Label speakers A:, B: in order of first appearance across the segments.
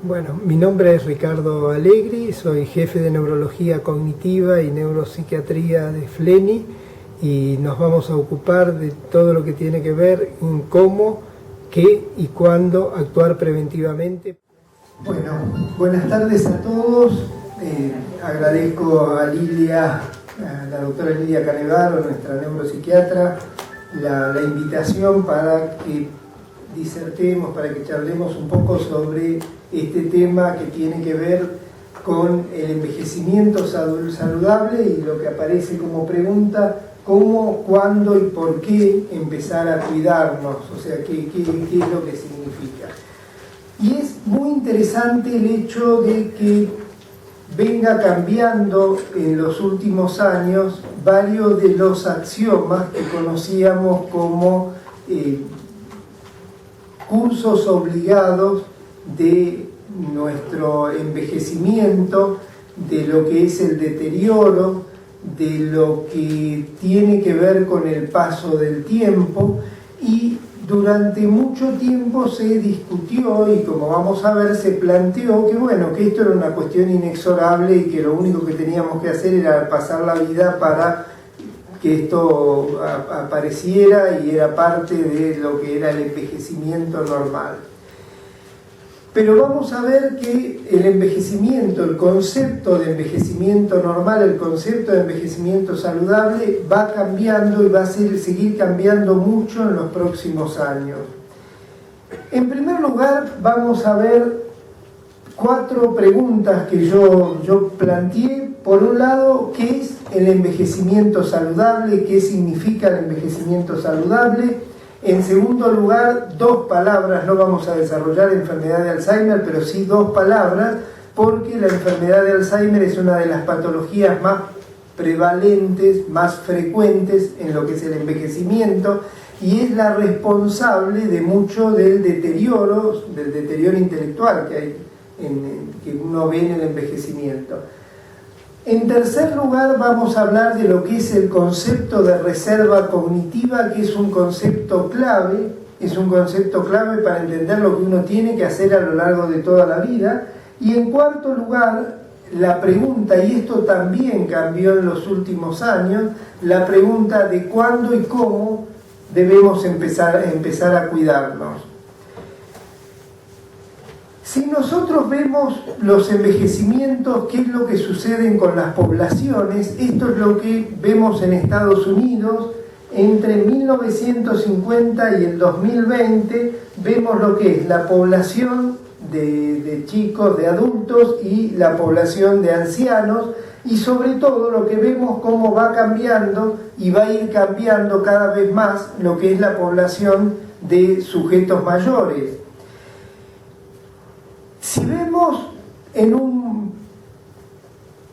A: Bueno, mi nombre es Ricardo Allegri, soy jefe de Neurología Cognitiva y Neuropsiquiatría de FLENI y nos vamos a ocupar de todo lo que tiene que ver en cómo, qué y cuándo actuar preventivamente. Bueno, buenas tardes a todos. Agradezco a Lilia, a la doctora Lilia Canevaro, nuestra neuropsiquiatra, la invitación para que disertemos, para que charlemos un poco sobre este tema que tiene que ver con el envejecimiento saludable y lo que aparece como pregunta: ¿cómo, cuándo y por qué empezar a cuidarnos? O sea, ¿qué es lo que significa? Y es muy interesante el hecho de que venga cambiando en los últimos años varios de los axiomas que conocíamos como cursos obligados de nuestro envejecimiento, de lo que es el deterioro, de lo que tiene que ver con el paso del tiempo, y durante mucho tiempo se discutió y, como vamos a ver, se planteó que bueno, que esto era una cuestión inexorable y que lo único que teníamos que hacer era pasar la vida para que esto apareciera y era parte de lo que era el envejecimiento normal. Pero vamos a ver que el envejecimiento, el concepto de envejecimiento normal, el concepto de envejecimiento saludable va cambiando y va a seguir cambiando mucho en los próximos años. En primer lugar, vamos a ver 4 preguntas que yo planteé. Por un lado, ¿qué es el envejecimiento saludable? ¿Qué significa el envejecimiento saludable? En segundo lugar, 2 palabras, no vamos a desarrollar enfermedad de Alzheimer, pero sí 2 palabras, porque la enfermedad de Alzheimer es una de las patologías más prevalentes, más frecuentes en lo que es el envejecimiento, y es la responsable de mucho del deterioro intelectual que uno ve en el envejecimiento. En tercer lugar, vamos a hablar de lo que es el concepto de reserva cognitiva, que es un concepto clave para entender lo que uno tiene que hacer a lo largo de toda la vida. Y en cuarto lugar, la pregunta, y esto también cambió en los últimos años, la pregunta de cuándo y cómo debemos empezar a cuidarnos. Si nosotros vemos los envejecimientos, qué es lo que sucede con las poblaciones, esto es lo que vemos en Estados Unidos. Entre 1950 y el 2020 vemos lo que es la población de chicos, de adultos, y la población de ancianos, y sobre todo lo que vemos cómo va cambiando y va a ir cambiando cada vez más lo que es la población de sujetos mayores. Si vemos en un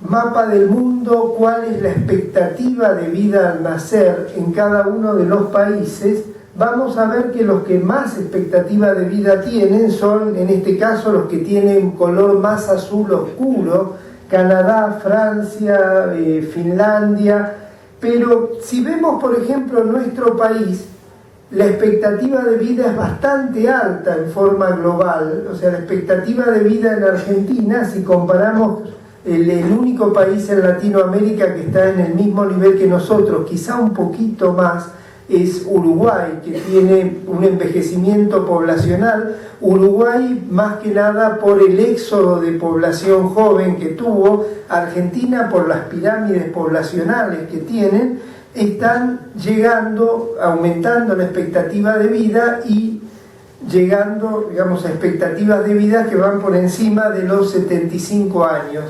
A: mapa del mundo cuál es la expectativa de vida al nacer en cada uno de los países, vamos a ver que los que más expectativa de vida tienen son, en este caso, los que tienen color más azul oscuro: Canadá, Francia, Finlandia. Pero si vemos, por ejemplo, nuestro país, la expectativa de vida es bastante alta en forma global. O sea, la expectativa de vida en Argentina, si comparamos el único país en Latinoamérica que está en el mismo nivel que nosotros, quizá un poquito más, es Uruguay, que tiene un envejecimiento poblacional. Uruguay, más que nada por el éxodo de población joven que tuvo. Argentina, por las pirámides poblacionales que tienen, están aumentando la expectativa de vida y llegando, digamos, a expectativas de vida que van por encima de los 75 años.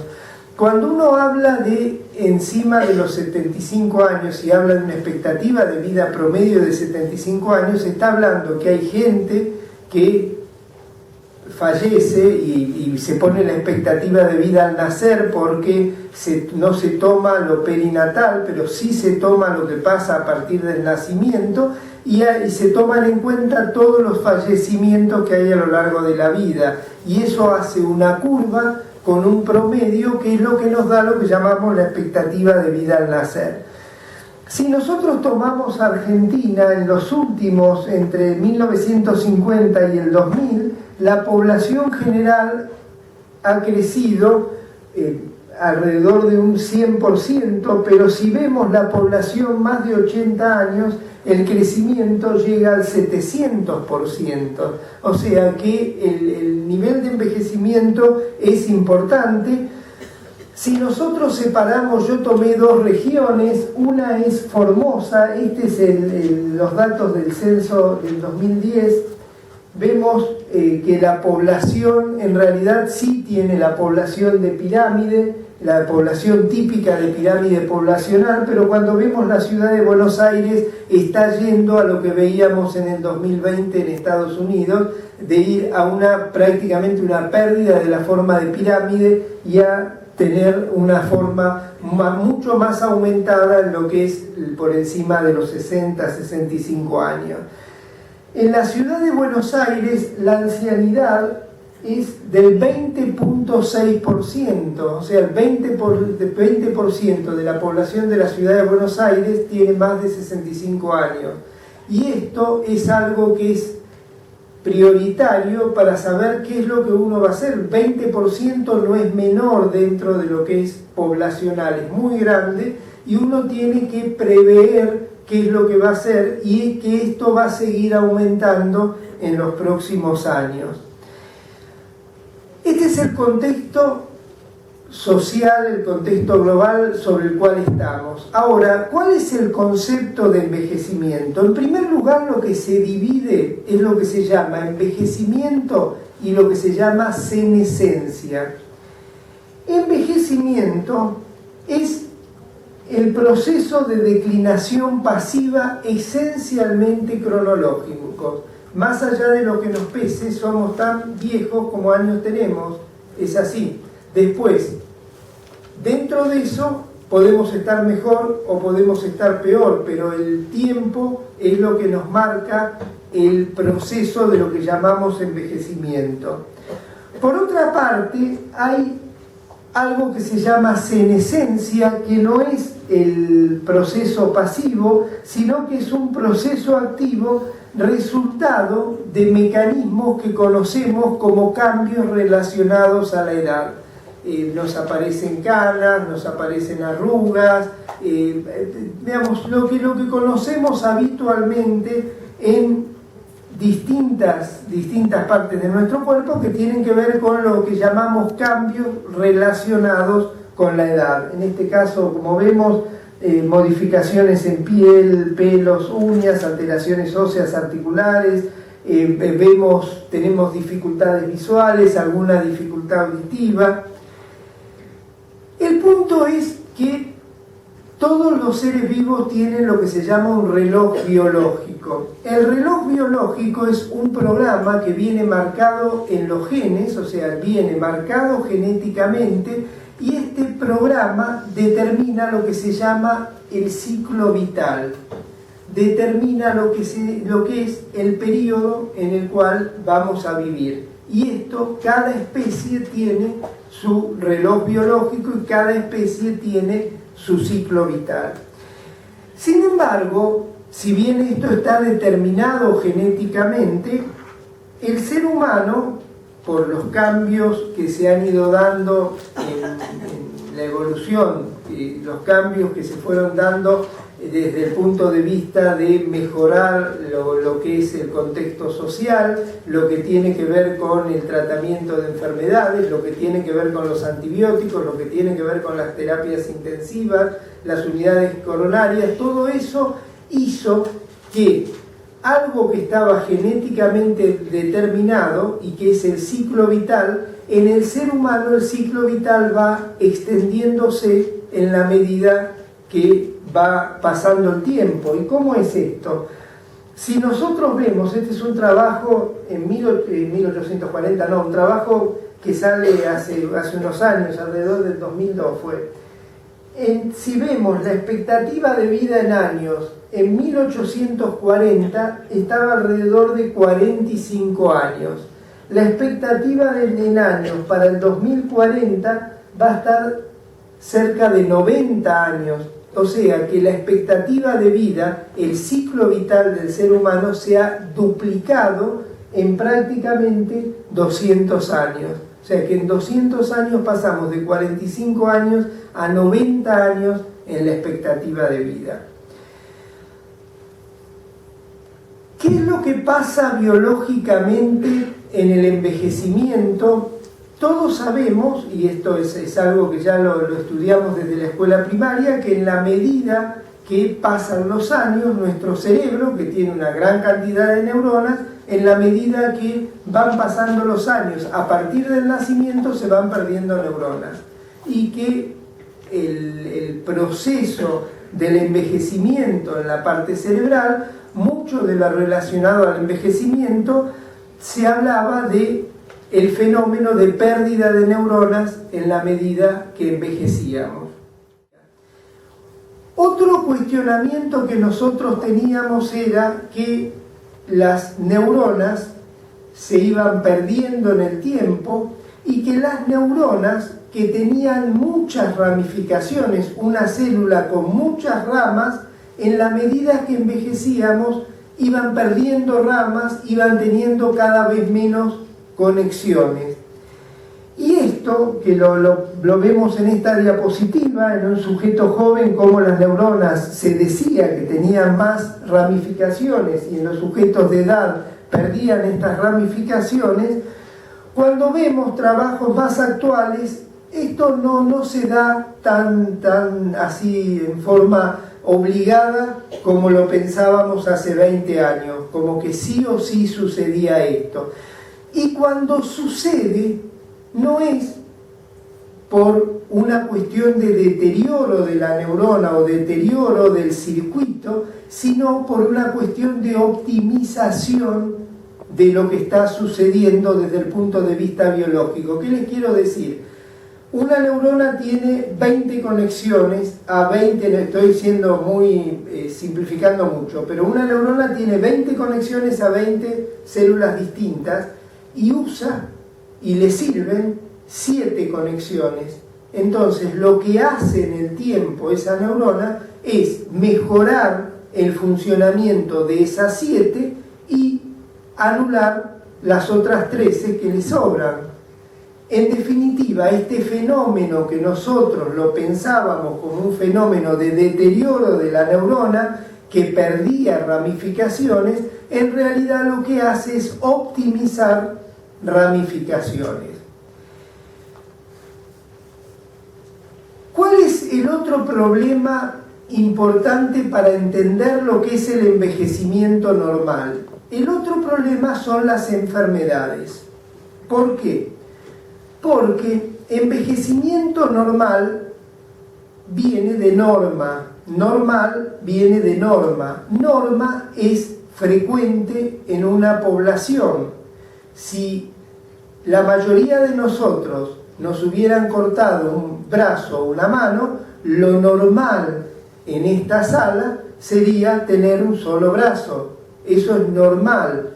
A: Cuando uno habla de encima de los 75 años y habla de una expectativa de vida promedio de 75 años, está hablando que hay gente que fallece y se pone la expectativa de vida al nacer porque no se toma lo perinatal, pero sí se toma lo que pasa a partir del nacimiento, y se toman en cuenta todos los fallecimientos que hay a lo largo de la vida, y eso hace una curva con un promedio que es lo que nos da lo que llamamos la expectativa de vida al nacer. Si nosotros tomamos Argentina en los últimos, entre 1950 y el 2000, la población general ha crecido alrededor de un 100%, pero si vemos la población más de 80 años, el crecimiento llega al 700%. O sea que el nivel de envejecimiento es importante. Si nosotros separamos, yo tomé dos regiones, una es Formosa, este es los datos del censo del 2010, vemos que la población en realidad sí tiene la población de pirámide, la población típica de pirámide poblacional, pero cuando vemos la ciudad de Buenos Aires está yendo a lo que veíamos en el 2020 en Estados Unidos, de ir a prácticamente una pérdida de la forma de pirámide y a tener una forma mucho más aumentada en lo que es por encima de los 60, 65 años. En la ciudad de Buenos Aires la ancianidad es del 20.6%, o sea, el 20% de la población de la ciudad de Buenos Aires tiene más de 65 años. Y esto es algo que es prioritario para saber qué es lo que uno va a hacer. 20% no es menor dentro de lo que es poblacional, es muy grande y uno tiene que prever qué es lo que va a hacer y que esto va a seguir aumentando en los próximos años. Este es el contexto social, el contexto global sobre el cual estamos. Ahora, ¿cuál es el concepto de envejecimiento? En primer lugar, lo que se divide es lo que se llama envejecimiento y lo que se llama senescencia. Envejecimiento es el proceso de declinación pasiva esencialmente cronológico. Más allá de lo que nos pese, somos tan viejos como años tenemos, es así. Después, dentro de eso, podemos estar mejor o podemos estar peor, pero el tiempo es lo que nos marca el proceso de lo que llamamos envejecimiento. Por otra parte, hay algo que se llama senescencia, que no es el proceso pasivo, sino que es un proceso activo resultado de mecanismos que conocemos como cambios relacionados a la edad. Nos aparecen canas, nos aparecen arrugas, veamos, lo que conocemos habitualmente en distintas partes de nuestro cuerpo que tienen que ver con lo que llamamos cambios relacionados con la edad. En este caso, como vemos, modificaciones en piel, pelos, uñas, alteraciones óseas articulares, tenemos dificultades visuales, alguna dificultad auditiva. El punto es que todos los seres vivos tienen lo que se llama un reloj biológico. El reloj biológico es un programa que viene marcado en los genes, o sea, viene marcado genéticamente, y este programa determina lo que se llama el ciclo vital. Determina lo que es el periodo en el cual vamos a vivir. Y esto, cada especie tiene su reloj biológico y cada especie tiene su ciclo vital. Sin embargo, si bien esto está determinado genéticamente, el ser humano, por los cambios que se han ido dando en la evolución, los cambios que se fueron dando desde el punto de vista de mejorar lo que es el contexto social, lo que tiene que ver con el tratamiento de enfermedades, lo que tiene que ver con los antibióticos, lo que tiene que ver con las terapias intensivas, las unidades coronarias, todo eso hizo que algo que estaba genéticamente determinado y que es el ciclo vital, en el ser humano el ciclo vital va extendiéndose en la medida que va pasando el tiempo. ¿Y cómo es esto? Si nosotros vemos, este es un trabajo en 1840, no, un trabajo que sale hace unos años, alrededor del 2002 fue. Si vemos la expectativa de vida en años, en 1840 estaba alrededor de 45 años. La expectativa en años para el 2040 va a estar cerca de 90 años. O sea que la expectativa de vida, el ciclo vital del ser humano se ha duplicado en prácticamente 200 años. O sea que en 200 años pasamos de 45 años a 90 años en la expectativa de vida. ¿Qué es lo que pasa biológicamente en el envejecimiento? Todos sabemos, y esto es algo que ya lo estudiamos desde la escuela primaria, que en la medida que pasan los años, nuestro cerebro, que tiene una gran cantidad de neuronas, en la medida que van pasando los años, a partir del nacimiento se van perdiendo neuronas. Y que el proceso del envejecimiento en la parte cerebral, mucho de lo relacionado al envejecimiento, se hablaba de el fenómeno de pérdida de neuronas en la medida que envejecíamos. Otro cuestionamiento que nosotros teníamos era que las neuronas se iban perdiendo en el tiempo y que las neuronas que tenían muchas ramificaciones, una célula con muchas ramas, en la medida que envejecíamos iban perdiendo ramas, iban teniendo cada vez menos conexiones. Y esto, que lo vemos en esta diapositiva, en un sujeto joven, como las neuronas se decía que tenían más ramificaciones y en los sujetos de edad perdían estas ramificaciones. Cuando vemos trabajos más actuales, esto no se da tan así en forma obligada como lo pensábamos hace 20 años, como que sí o sí sucedía esto. Y cuando sucede, no es por una cuestión de deterioro de la neurona o deterioro del circuito, sino por una cuestión de optimización de lo que está sucediendo desde el punto de vista biológico. ¿Qué les quiero decir? Una neurona tiene 20 conexiones a 20, le estoy siendo muy simplificando mucho, pero una neurona tiene 20 conexiones a 20 células distintas y usa y le sirven 7 conexiones. Entonces, lo que hace en el tiempo esa neurona es mejorar el funcionamiento de esas 7 y anular las otras 13 que le sobran. En definitiva, este fenómeno que nosotros lo pensábamos como un fenómeno de deterioro de la neurona, que perdía ramificaciones, en realidad lo que hace es optimizar ramificaciones. ¿Cuál es el otro problema importante para entender lo que es el envejecimiento normal? El otro problema son las enfermedades. ¿Por qué? Porque envejecimiento normal viene de norma. Normal viene de norma. Norma es frecuente en una población. Si la mayoría de nosotros nos hubieran cortado un brazo o una mano, lo normal en esta sala sería tener un solo brazo. Eso es normal.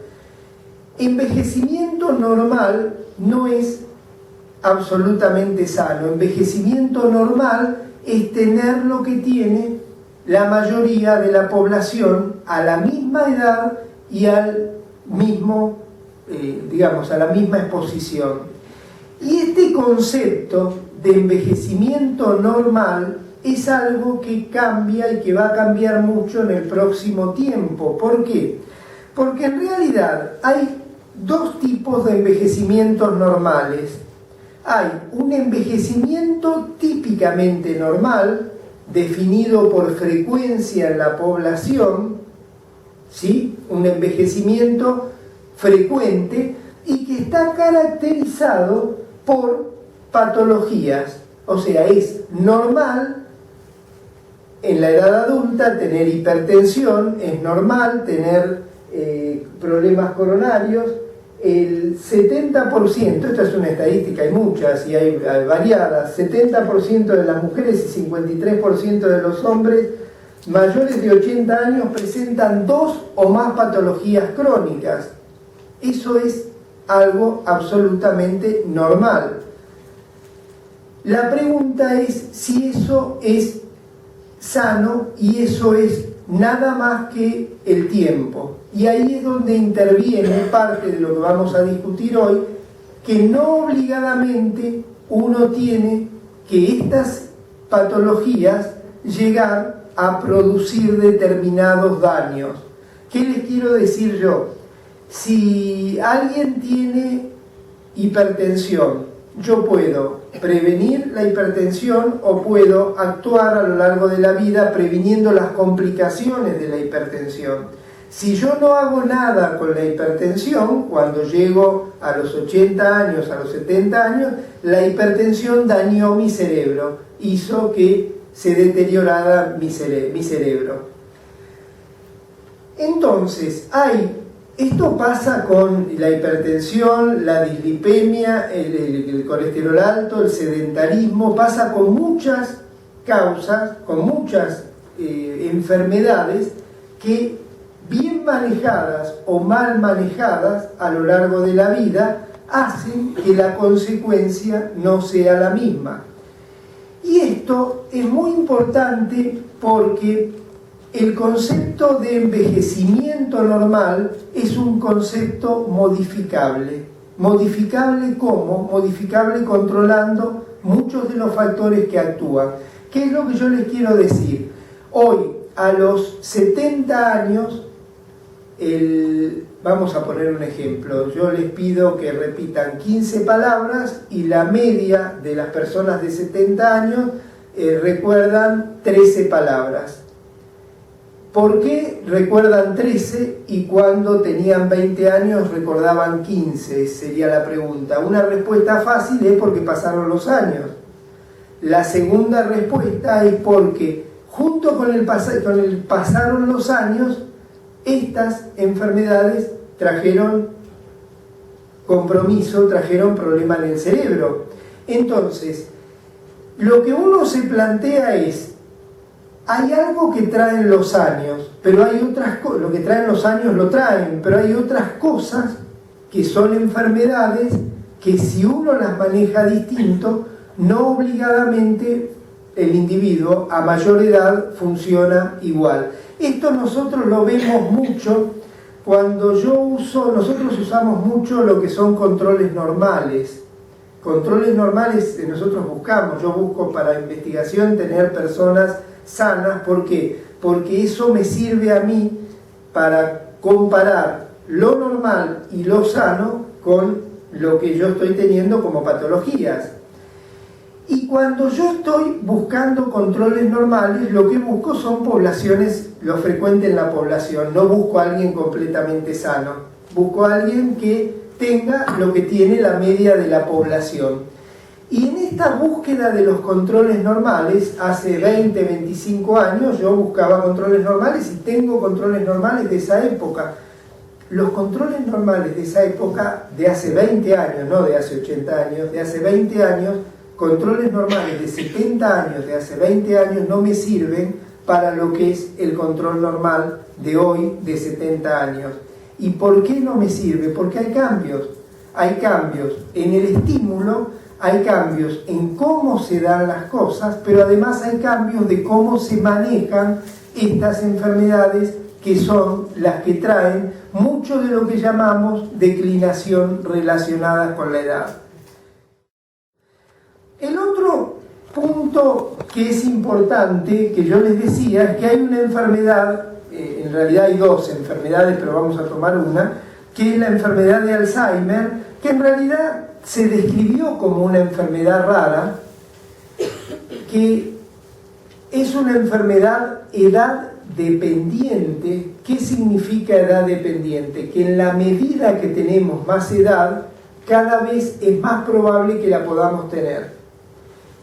A: Envejecimiento normal no es absolutamente sano. Envejecimiento normal es tener lo que tiene la mayoría de la población a la misma edad y al mismo, a la misma exposición. Y este concepto de envejecimiento normal es algo que cambia y que va a cambiar mucho en el próximo tiempo. ¿Por qué? Porque en realidad hay dos tipos de envejecimientos normales. Hay un envejecimiento típicamente normal, definido por frecuencia en la población, ¿sí? Un envejecimiento frecuente y que está caracterizado por patologías. O sea, es normal en la edad adulta tener hipertensión, es normal tener problemas coronarios. El 70%, esta es una estadística, hay muchas y hay variadas, 70% de las mujeres y 53% de los hombres mayores de 80 años presentan 2 o más patologías crónicas. Eso es algo absolutamente normal. La pregunta es si eso es sano y eso es nada más que el tiempo. Y ahí es donde interviene parte de lo que vamos a discutir hoy, que no obligadamente uno tiene que estas patologías llegar a producir determinados daños. ¿Qué les quiero decir yo? Si alguien tiene hipertensión, yo puedo prevenir la hipertensión o puedo actuar a lo largo de la vida previniendo las complicaciones de la hipertensión. Si yo no hago nada con la hipertensión, cuando llego a los 80 años, a los 70 años, la hipertensión dañó mi cerebro, hizo que se deteriorara mi cerebro. Entonces, esto pasa con la hipertensión, la dislipemia, el colesterol alto, el sedentarismo, pasa con muchas causas, con muchas enfermedades que, bien manejadas o mal manejadas a lo largo de la vida, hacen que la consecuencia no sea la misma. Y esto es muy importante porque el concepto de envejecimiento normal es un concepto modificable. ¿Modificable cómo? Modificable controlando muchos de los factores que actúan. ¿Qué es lo que yo les quiero decir? Hoy, a los 70 años, vamos a poner un ejemplo, yo les pido que repitan 15 palabras y la media de las personas de 70 años recuerdan 13 palabras. ¿Por qué recuerdan 13 y cuando tenían 20 años recordaban 15? Sería la pregunta. Una respuesta fácil es porque pasaron los años. La segunda respuesta es porque junto con el pasaron los años, estas enfermedades trajeron compromiso, trajeron problema en el cerebro. Entonces, lo que uno se plantea es, hay algo que traen los años, pero hay otras cosas, lo que traen los años lo traen, pero hay otras cosas que son enfermedades que si uno las maneja distinto, no obligadamente el individuo a mayor edad funciona igual. Esto nosotros lo vemos mucho cuando nosotros usamos mucho lo que son controles normales. Controles normales nosotros buscamos, yo busco para investigación tener personas sanas. ¿Por qué? Porque eso me sirve a mí para comparar lo normal y lo sano con lo que yo estoy teniendo como patologías. Y cuando yo estoy buscando controles normales, lo que busco son poblaciones, lo frecuente en la población. No busco a alguien completamente sano, busco a alguien que tenga lo que tiene la media de la población. Y en esta búsqueda de los controles normales, hace 20, 25 años, yo buscaba controles normales y tengo controles normales de esa época. Los controles normales de esa época, de hace 20 años, no de hace 80 años, de hace 20 años, controles normales de 70 años, de hace 20 años, no me sirven para lo que es el control normal de hoy, de 70 años. ¿Y por qué no me sirve? Porque hay cambios. Hay cambios en el estímulo, hay cambios en cómo se dan las cosas, pero además hay cambios de cómo se manejan estas enfermedades que son las que traen mucho de lo que llamamos declinación relacionada con la edad. El otro punto que es importante, que yo les decía, es que hay una enfermedad, en realidad hay dos enfermedades, pero vamos a tomar una, que es la enfermedad de Alzheimer, que en realidad se describió como una enfermedad rara, que es una enfermedad edad dependiente. ¿Qué significa edad dependiente? Que en la medida que tenemos más edad, cada vez es más probable que la podamos tener.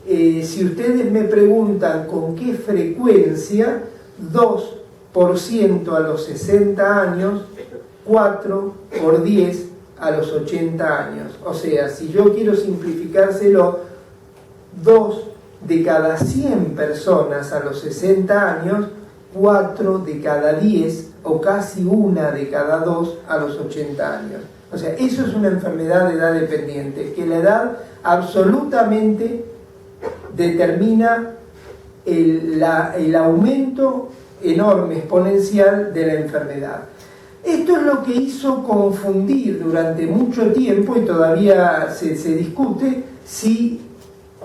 A: Si ustedes me preguntan con qué frecuencia, 2% a los 60 años, 4 por 10 a los 80 años. O sea, si yo quiero simplificárselo, 2 de cada 100 personas a los 60 años, 4 de cada 10 o casi 1 de cada 2 a los 80 años. O sea, eso es una enfermedad de edad dependiente, que la edad absolutamente determina el aumento enorme, exponencial de la enfermedad. Esto es lo que hizo confundir durante mucho tiempo, y todavía se discute, si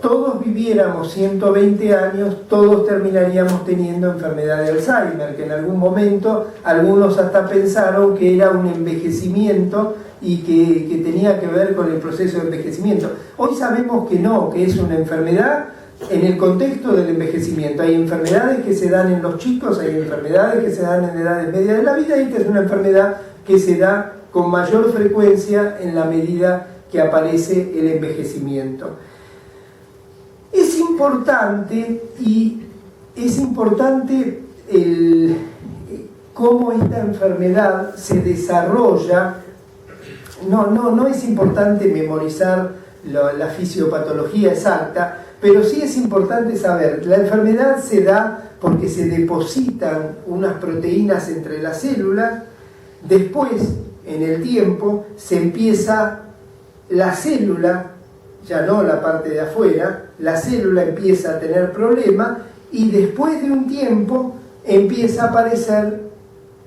A: todos viviéramos 120 años, todos terminaríamos teniendo enfermedad de Alzheimer, que en algún momento algunos hasta pensaron que era un envejecimiento y que tenía que ver con el proceso de envejecimiento. Hoy sabemos que no, que es una enfermedad en el contexto del envejecimiento. Hay enfermedades que se dan en los chicos, hay enfermedades que se dan en edades medias de la vida, y esta es una enfermedad que se da con mayor frecuencia en la medida que aparece el envejecimiento. Es importante cómo esta enfermedad se desarrolla. No es importante memorizar la fisiopatología exacta, pero sí es importante saber, la enfermedad se da porque se depositan unas proteínas entre las células, después, en el tiempo, se empieza la célula, ya no la parte de afuera, la célula empieza a tener problemas, y después de un tiempo empieza a aparecer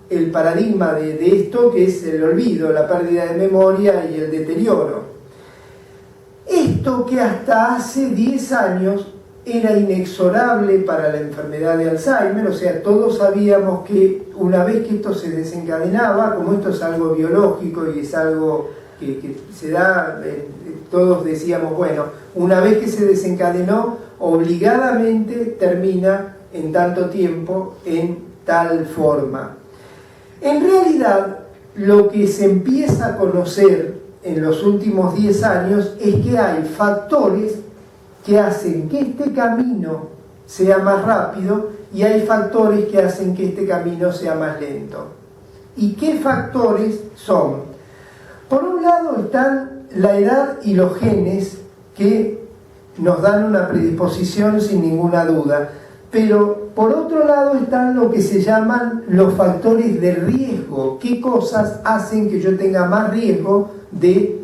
A: el paradigma de esto, que es el olvido, la pérdida de memoria y el deterioro. Esto que hasta hace 10 años era inexorable para la enfermedad de Alzheimer, o sea, todos sabíamos que una vez que esto se desencadenaba, como esto es algo biológico y es algo que se da, todos decíamos, bueno, una vez que se desencadenó, obligadamente termina en tanto tiempo, en tal forma. En realidad, lo que se empieza a conocer en los últimos 10 años es que hay factores que hacen que este camino sea más rápido y hay factores que hacen que este camino sea más lento. ¿Y qué factores son? Por un lado están la edad y los genes, que nos dan una predisposición sin ninguna duda, pero por otro lado están lo que se llaman los factores de riesgo. ¿Qué cosas hacen que yo tenga más riesgo de,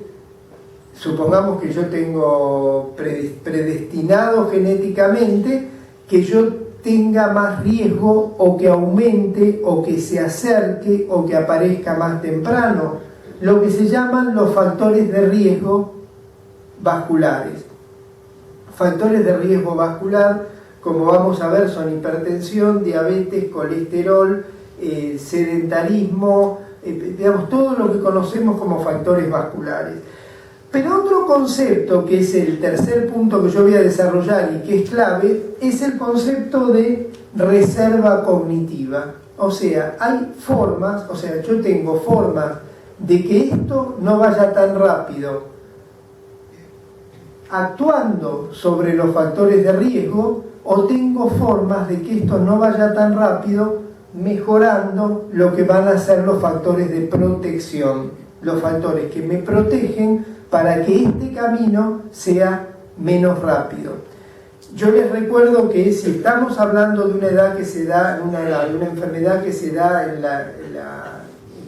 A: supongamos que yo tengo predestinado genéticamente, que yo tenga más riesgo, o que aumente, o que se acerque, o que aparezca más temprano? Lo que se llaman los factores de riesgo vasculares. Factores de riesgo vascular, como vamos a ver, son hipertensión, diabetes, colesterol, sedentarismo, digamos, todo lo que conocemos como factores vasculares. Pero otro concepto, que es el tercer punto que yo voy a desarrollar y que es clave, es el concepto de reserva cognitiva. O sea, hay formas, o sea, yo tengo formas de que esto no vaya tan rápido, actuando sobre los factores de riesgo, o tengo formas de que esto no vaya tan rápido, mejorando lo que van a ser los factores de protección, los factores que me protegen para que este camino sea menos rápido. Yo les recuerdo que si estamos hablando de una edad que se da, de una enfermedad que se da en la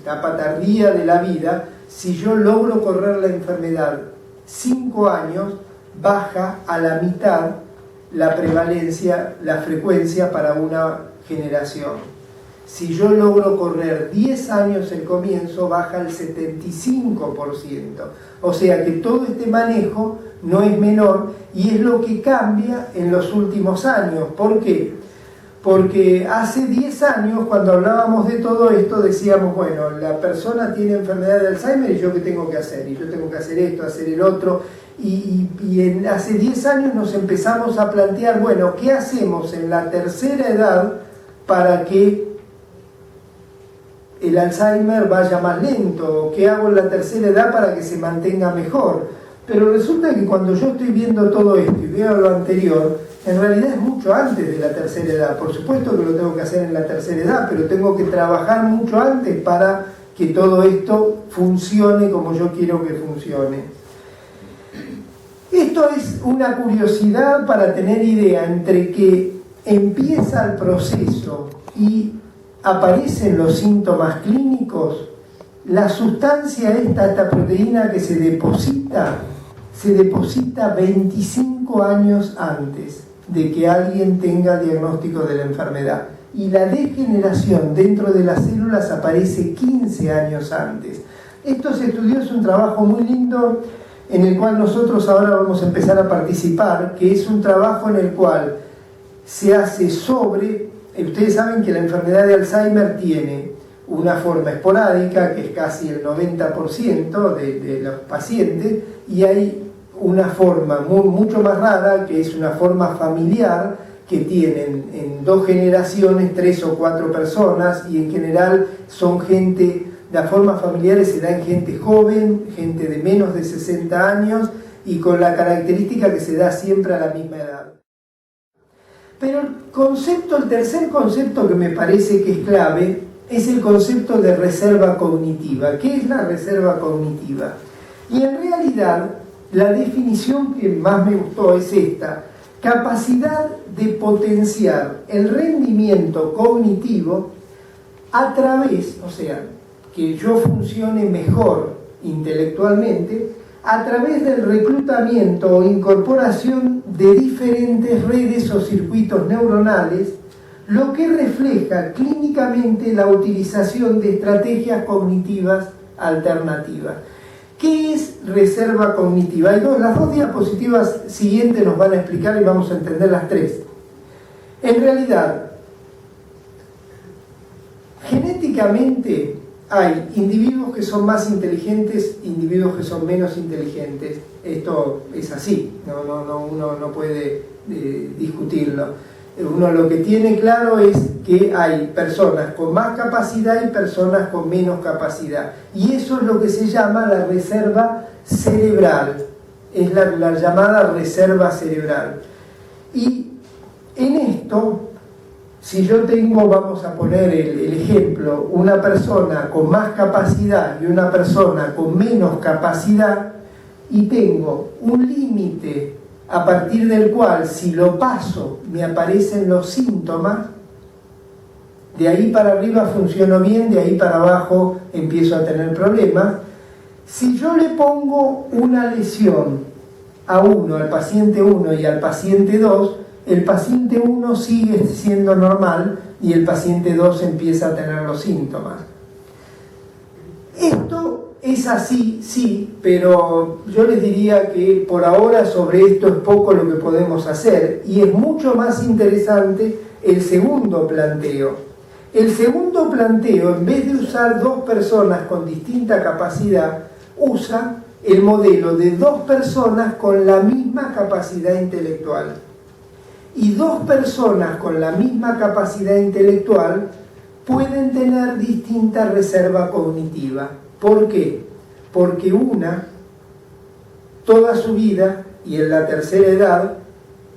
A: etapa tardía de la vida, si yo logro correr la enfermedad 5 años, baja a la mitad la prevalencia, la frecuencia para una generación. Si yo logro correr 10 años el comienzo, baja al 75%. O sea que todo este manejo no es menor, y es lo que cambia en los últimos años. ¿Por qué? Porque hace 10 años, cuando hablábamos de todo esto, decíamos, bueno, la persona tiene enfermedad de Alzheimer, y yo qué tengo que hacer, y yo tengo que hacer esto, hacer el otro, hace 10 años nos empezamos a plantear, bueno, ¿qué hacemos en la tercera edad para que el Alzheimer vaya más lento? ¿Qué hago en la tercera edad para que se mantenga mejor? Pero resulta que cuando yo estoy viendo todo esto y veo lo anterior, en realidad es mucho antes de la tercera edad. Por supuesto que lo tengo que hacer en la tercera edad, pero tengo que trabajar mucho antes para que todo esto funcione como yo quiero que funcione. Esto es una curiosidad para tener idea, entre que empieza el proceso y aparecen los síntomas clínicos. La sustancia esta proteína que se deposita 25 años antes de que alguien tenga diagnóstico de la enfermedad. y la degeneración dentro de las células aparece 15 años antes. Esto se estudió, es un trabajo muy lindo en el cual nosotros ahora vamos a empezar a participar, que es un trabajo en el cual se hace sobre, ustedes saben que la enfermedad de Alzheimer tiene una forma esporádica, que es casi el 90% de los pacientes, y hay una forma mucho más rara, que es una forma familiar, que tienen en 2 generaciones 3 o 4 personas, y en general son gente, las formas familiares se da en gente joven, gente de menos de 60 años, y con la característica que se da siempre a la misma edad. Pero el tercer concepto que me parece que es clave, es el concepto de reserva cognitiva. ¿Qué es la reserva cognitiva? Y en realidad, la definición que más me gustó es esta: capacidad de potenciar el rendimiento cognitivo a través, o sea, que yo funcione mejor intelectualmente, a través del reclutamiento o incorporación de diferentes redes o circuitos neuronales, lo que refleja clínicamente la utilización de estrategias cognitivas alternativas. ¿Qué es reserva cognitiva? Las 2 diapositivas siguientes nos van a explicar y vamos a entender las 3. En realidad, genéticamente hay individuos que son más inteligentes, individuos que son menos inteligentes. Esto es así, uno no puede discutirlo. Uno lo que tiene claro es que hay personas con más capacidad y personas con menos capacidad. Y eso es lo que se llama la reserva cerebral. Es la llamada reserva cerebral. Y en esto, si yo tengo, vamos a poner el ejemplo, una persona con más capacidad y una persona con menos capacidad, y tengo un límite a partir del cual, si lo paso, me aparecen los síntomas, de ahí para arriba funciono bien, de ahí para abajo empiezo a tener problemas. Si yo le pongo una lesión a uno, al paciente 1 y al paciente 2, el paciente 1 sigue siendo normal y el paciente 2 empieza a tener los síntomas. Esto es así, sí, pero yo les diría que por ahora sobre esto es poco lo que podemos hacer, y es mucho más interesante el segundo planteo. El segundo planteo, en vez de usar 2 personas con distinta capacidad, usa el modelo de 2 personas con la misma capacidad intelectual. Y 2 personas con la misma capacidad intelectual pueden tener distinta reserva cognitiva. ¿Por qué? Porque una, toda su vida y en la tercera edad,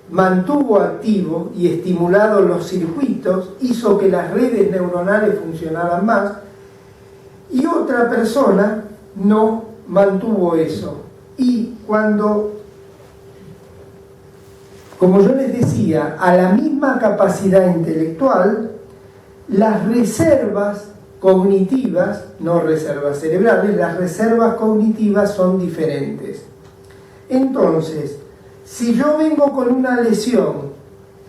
A: mantuvo activo y estimulado los circuitos, hizo que las redes neuronales funcionaran más, y otra persona no mantuvo eso. Y cuando, como yo les decía, a la misma capacidad intelectual, las reservas cognitivas, no reservas cerebrales, las reservas cognitivas son diferentes. Entonces, si yo vengo con una lesión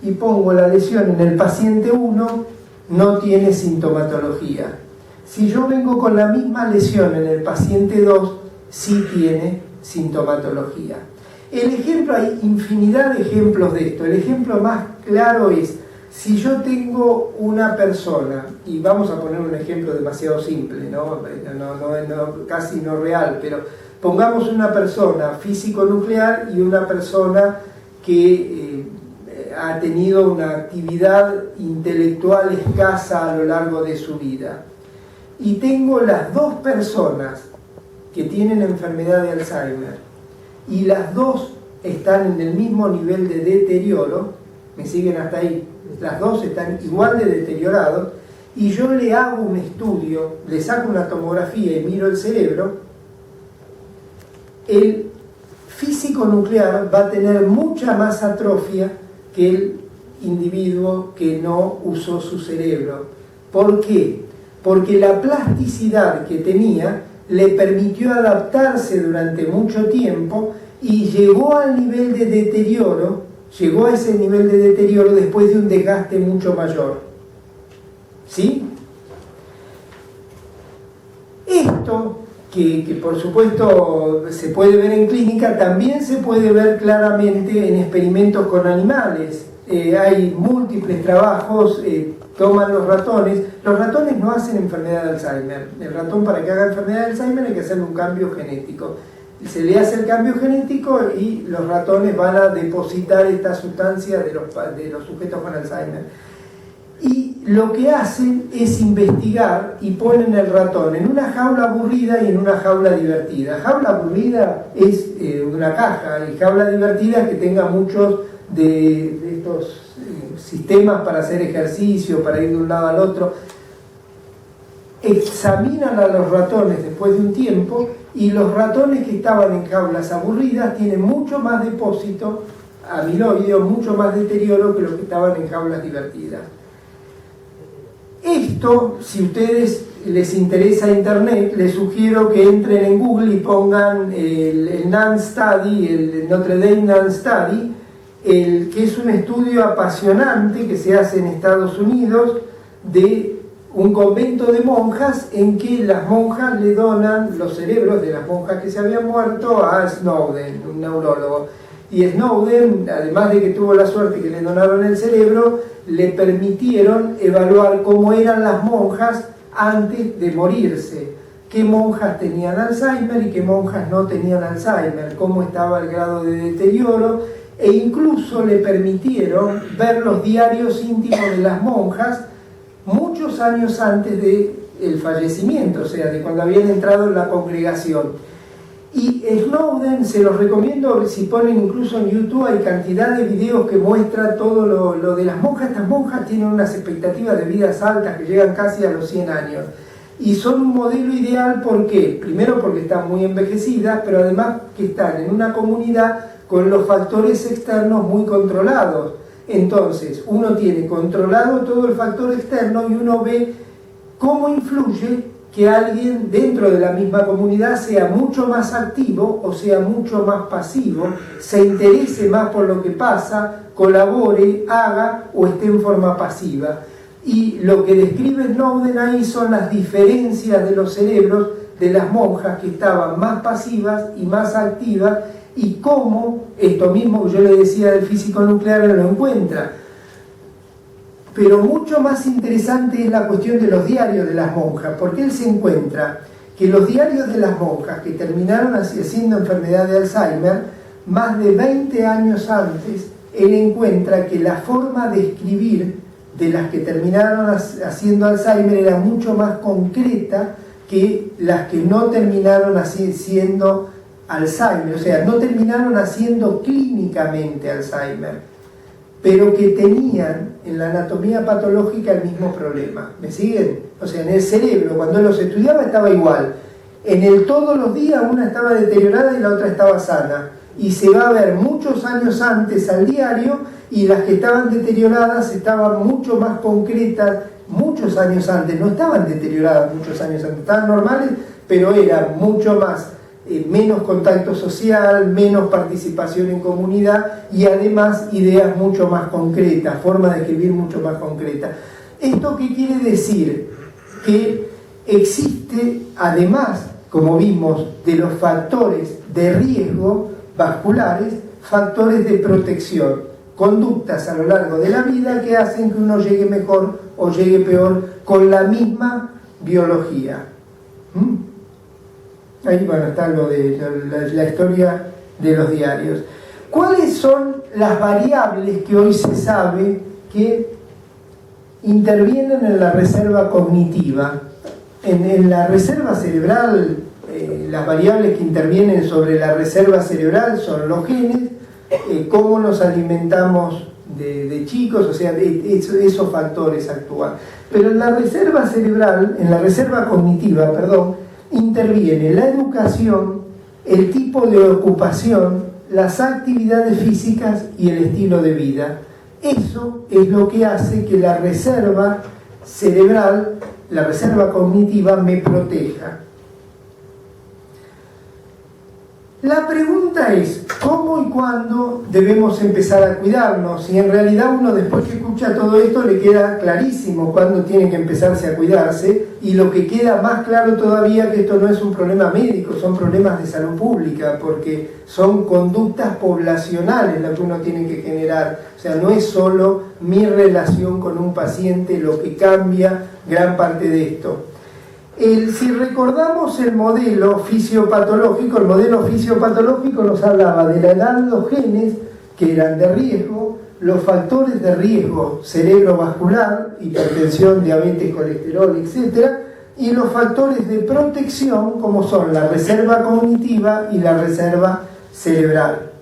A: y pongo la lesión en el paciente 1, no tiene sintomatología. Si yo vengo con la misma lesión en el paciente 2, sí tiene sintomatología. El ejemplo, hay infinidad de ejemplos de esto. El ejemplo más claro es, si yo tengo una persona, y vamos a poner un ejemplo demasiado simple, casi no real, pero pongamos una persona físico-nuclear y una persona que ha tenido una actividad intelectual escasa a lo largo de su vida. Y tengo las 2 personas que tienen enfermedad de Alzheimer y las 2 están en el mismo nivel de deterioro, ¿me siguen hasta ahí? Las 2 están igual de deteriorados, y yo le hago un estudio, le saco una tomografía y miro el cerebro, el físico nuclear va a tener mucha más atrofia que el individuo que no usó su cerebro. ¿Por qué? Porque la plasticidad que tenía le permitió adaptarse durante mucho tiempo y llegó al nivel de deterioro, llegó a ese nivel de deterioro después de un desgaste mucho mayor. ¿sí? Esto, que por supuesto se puede ver en clínica, también se puede ver claramente en experimentos con animales. Hay múltiples trabajos, toman los ratones no hacen enfermedad de Alzheimer. El ratón, para que haga enfermedad de Alzheimer, hay que hacerle un cambio genético. Se le hace el cambio genético y los ratones van a depositar esta sustancia de los sujetos con Alzheimer. Y lo que hacen es investigar y ponen el ratón en una jaula aburrida y en una jaula divertida. Jaula aburrida es una caja, y jaula divertida es que tenga muchos de estos sistemas para hacer ejercicio, para ir de un lado al otro. Examinan a los ratones después de un tiempo, y los ratones que estaban en jaulas aburridas tienen mucho más depósito amiloide, mucho más deterioro que los que estaban en jaulas divertidas. Esto, si a ustedes les interesa Internet, les sugiero que entren en Google y pongan el NAN Study, el Notre Dame NAN Study, que es un estudio apasionante que se hace en Estados Unidos de un convento de monjas, en que las monjas le donan los cerebros de las monjas que se habían muerto a Snowden, un neurólogo. Y Snowden, además de que tuvo la suerte que le donaron el cerebro, le permitieron evaluar cómo eran las monjas antes de morirse, qué monjas tenían Alzheimer y qué monjas no tenían Alzheimer, cómo estaba el grado de deterioro, e incluso le permitieron ver los diarios íntimos de las monjas muchos años antes del fallecimiento, o sea, de cuando habían entrado en la congregación. Y Snowden, se los recomiendo, si ponen incluso en YouTube, hay cantidad de videos que muestran todo lo de las monjas. Estas monjas tienen unas expectativas de vidas altas que llegan casi a los 100 años. Y son un modelo ideal, ¿por qué? Primero porque están muy envejecidas, pero además que están en una comunidad con los factores externos muy controlados. Entonces, uno tiene controlado todo el factor externo y uno ve cómo influye que alguien dentro de la misma comunidad sea mucho más activo o sea mucho más pasivo, se interese más por lo que pasa, colabore, haga o esté en forma pasiva. Y lo que describe Snowden ahí son las diferencias de los cerebros de las monjas que estaban más pasivas y más activas, y cómo esto mismo que yo le decía del físico nuclear lo encuentra. Pero mucho más interesante es la cuestión de los diarios de las monjas, porque él se encuentra que los diarios de las monjas que terminaron haciendo enfermedad de Alzheimer, más de 20 años antes, él encuentra que la forma de escribir de las que terminaron haciendo Alzheimer era mucho más concreta que las que no terminaron haciendo Alzheimer, o sea, no terminaron haciendo clínicamente Alzheimer, pero que tenían en la anatomía patológica el mismo problema. ¿Me siguen? O sea, en el cerebro, cuando él los estudiaba, estaba igual. En el todos los días, una estaba deteriorada y la otra estaba sana. Y se va a ver muchos años antes al diario, y las que estaban deterioradas estaban mucho más concretas muchos años antes. No estaban deterioradas muchos años antes, estaban normales, pero eran mucho más menos contacto social, menos participación en comunidad, y además ideas mucho más concretas, formas de escribir mucho más concretas. ¿Esto qué quiere decir? Que existe, además, como vimos, de los factores de riesgo vasculares, factores de protección, conductas a lo largo de la vida que hacen que uno llegue mejor o llegue peor con la misma biología. Ahí, bueno, está lo de la historia de los diarios. ¿Cuáles son las variables que hoy se sabe que intervienen en la reserva cognitiva? En la reserva cerebral, las variables que intervienen sobre la reserva cerebral son los genes, cómo nos alimentamos de chicos, o sea, esos factores actúan. Pero en la reserva cerebral, en la reserva cognitiva, perdón, interviene la educación, el tipo de ocupación, las actividades físicas y el estilo de vida. Eso es lo que hace que la reserva cerebral, la reserva cognitiva, me proteja. La pregunta es, ¿cómo y cuándo debemos empezar a cuidarnos? Y en realidad uno después que escucha todo esto le queda clarísimo cuándo tiene que empezarse a cuidarse, y lo que queda más claro todavía que esto no es un problema médico, son problemas de salud pública, porque son conductas poblacionales lo que uno tiene que generar. O sea, no es solo mi relación con un paciente lo que cambia gran parte de esto. Si recordamos el modelo fisiopatológico nos hablaba de la edad, los genes que eran de riesgo, los factores de riesgo cerebrovascular, hipertensión, diabetes, colesterol, etc., y los factores de protección como son la reserva cognitiva y la reserva cerebral.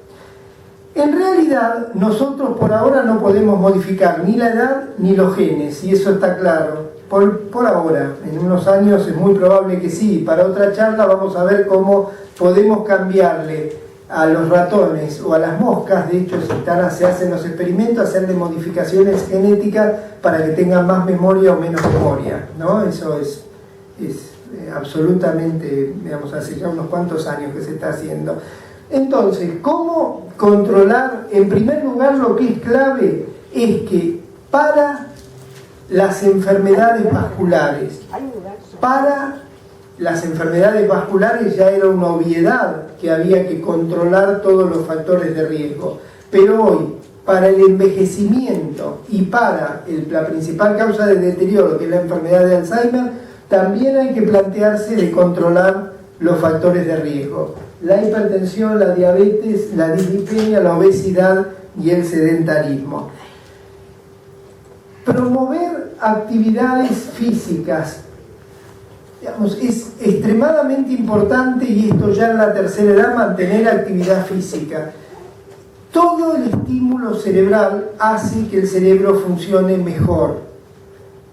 A: En realidad, nosotros por ahora no podemos modificar ni la edad ni los genes, y eso está claro. Por ahora, en unos años es muy probable que sí. Para otra charla vamos a ver cómo podemos cambiarle a los ratones o a las moscas, de hecho se hacen los experimentos, hacerle modificaciones genéticas para que tengan más memoria o menos memoria, ¿no? Eso es absolutamente, digamos, hace ya unos cuantos años que se está haciendo. Entonces, ¿cómo controlar? En primer lugar, lo que es clave es que para las enfermedades vasculares, ya era una obviedad que había que controlar todos los factores de riesgo, pero hoy, para el envejecimiento y para la principal causa de deterioro, que es la enfermedad de Alzheimer, también hay que plantearse de controlar los factores de riesgo: la hipertensión, la diabetes, la dislipidemia, la obesidad y el sedentarismo. Promover actividades físicas, digamos, es extremadamente importante, y esto ya en la tercera edad, mantener actividad física. Todo el estímulo cerebral hace que el cerebro funcione mejor.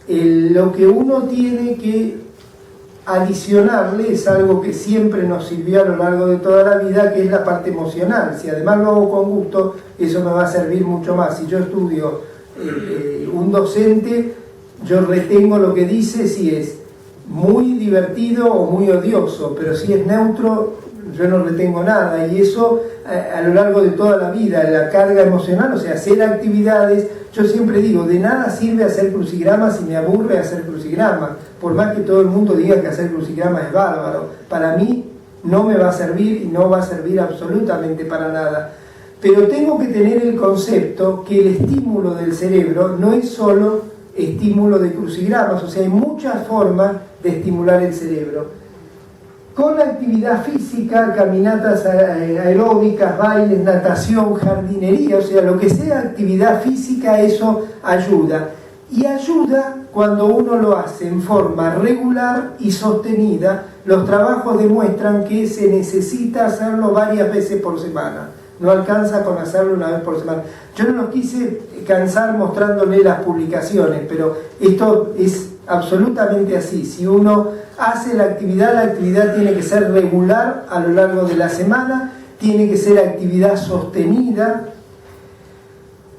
A: Lo que uno tiene que adicionarle es algo que siempre nos sirvió a lo largo de toda la vida, que es la parte emocional. Si además lo hago con gusto, eso me va a servir mucho más. Si yo estudio un docente, yo retengo lo que dice si es muy divertido o muy odioso, pero si es neutro, yo no retengo nada, y eso a lo largo de toda la vida, la carga emocional, o sea, hacer actividades. Yo siempre digo, de nada sirve hacer crucigramas si me aburre hacer crucigramas, por más que todo el mundo diga que hacer crucigramas es bárbaro, para mí no me va a servir, y no va a servir absolutamente para nada. Pero tengo que tener el concepto que el estímulo del cerebro no es solo estímulo de crucigramas, o sea, hay muchas formas de estimular el cerebro. Con la actividad física, caminatas aeróbicas, bailes, natación, jardinería, o sea, lo que sea actividad física, eso ayuda. Y ayuda cuando uno lo hace en forma regular y sostenida. Los trabajos demuestran que se necesita hacerlo varias veces por semana. No alcanza con hacerlo una vez por semana. Yo no los quise cansar mostrándole las publicaciones, pero esto es absolutamente así. Si uno hace la actividad tiene que ser regular a lo largo de la semana, tiene que ser actividad sostenida.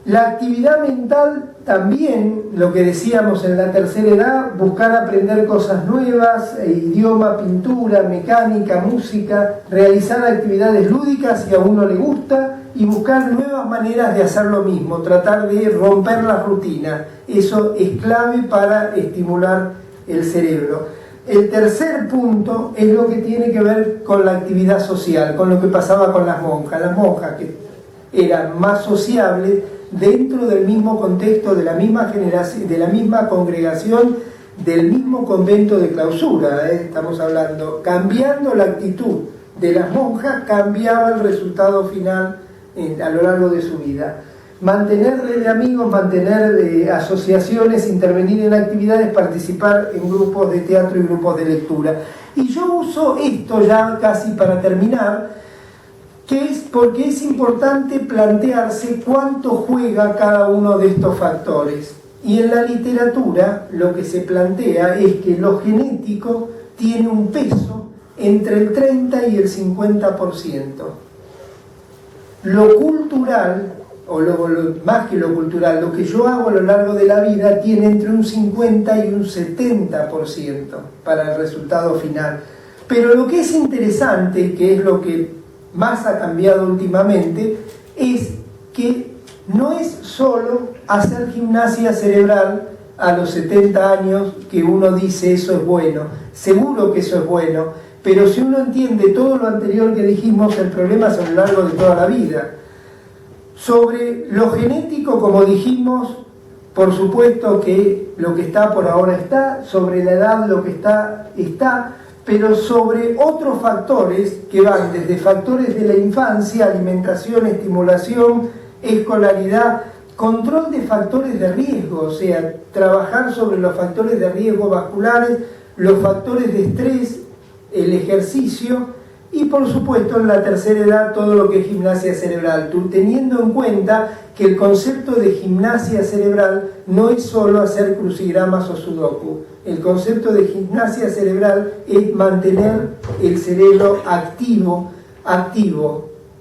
A: La actividad mental también, lo que decíamos en la tercera edad, buscar aprender cosas nuevas, idioma, pintura, mecánica, música, realizar actividades lúdicas si a uno le gusta, y buscar nuevas maneras de hacer lo mismo, tratar de romper la rutina. Eso es clave para estimular el cerebro. El tercer punto es lo que tiene que ver con la actividad social, con lo que pasaba con las monjas. Las monjas que eran más sociables dentro del mismo contexto, de la misma generación, de la misma congregación, del mismo convento de clausura, estamos hablando. Cambiando la actitud de las monjas, cambiaba el resultado final a lo largo de su vida. Mantener red de amigos, mantener asociaciones, intervenir en actividades, participar en grupos de teatro y grupos de lectura. Y yo uso esto ya casi para terminar, que es porque es importante plantearse cuánto juega cada uno de estos factores. Y en la literatura lo que se plantea es que lo genético tiene un peso entre el 30 y el 50%. Lo cultural, o más que lo cultural, lo que yo hago a lo largo de la vida tiene entre un 50 y un 70% para el resultado final. Pero lo que es interesante, que es lo que más ha cambiado últimamente, es que no es solo hacer gimnasia cerebral a los 70 años que uno dice eso es bueno. Seguro que eso es bueno, pero si uno entiende todo lo anterior que dijimos, el problema es a lo largo de toda la vida. Sobre lo genético, como dijimos, por supuesto que lo que está por ahora está, sobre la edad lo que está, pero sobre otros factores que van desde factores de la infancia, alimentación, estimulación, escolaridad, control de factores de riesgo, o sea, trabajar sobre los factores de riesgo vasculares, los factores de estrés, el ejercicio y por supuesto en la tercera edad todo lo que es gimnasia cerebral, teniendo en cuenta que el concepto de gimnasia cerebral no es solo hacer crucigramas o sudoku. El concepto de gimnasia cerebral es mantener el cerebro activo,